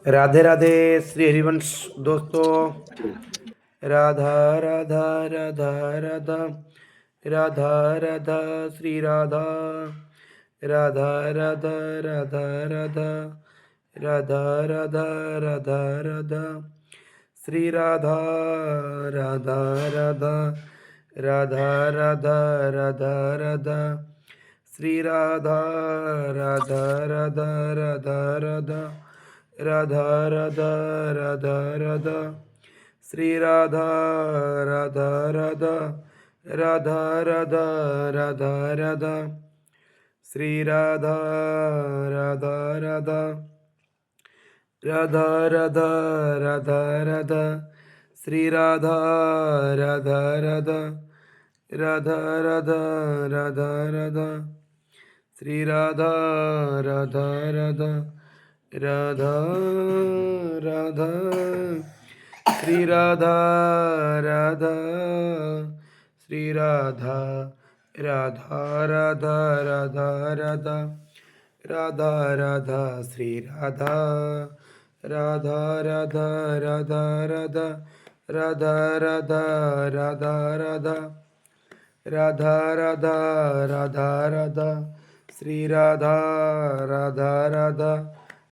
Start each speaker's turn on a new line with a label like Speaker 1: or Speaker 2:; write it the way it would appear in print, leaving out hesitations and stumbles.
Speaker 1: राधे राधे श्री हरिवंश दोस्तों। राधा राधा राधा राधा राधा राधा श्री राधा राधा राधा राधा राधा राधा राधा राधा राधा श्री राधा राधा राधा राधा राधा राधा राधा श्री राधा राधा राधा राधा राधा राधा राधा राधा राधा श्री राधा राधा राधा राधा राधा राधा राधा श्री राधा राधा राधा राधा राधा राधा राधा श्री राधा राधा राधा राधा राधा राधा राधा श्री राधा राधा राधा राधा राधा श्री राधा राधा श्री राधा राधा राधा राधा राधा राधा राधा श्री राधा राधा राधा राधा राधा राधा राधा राधा राधा राधा राधा राधा राधा श्री राधा राधा राधा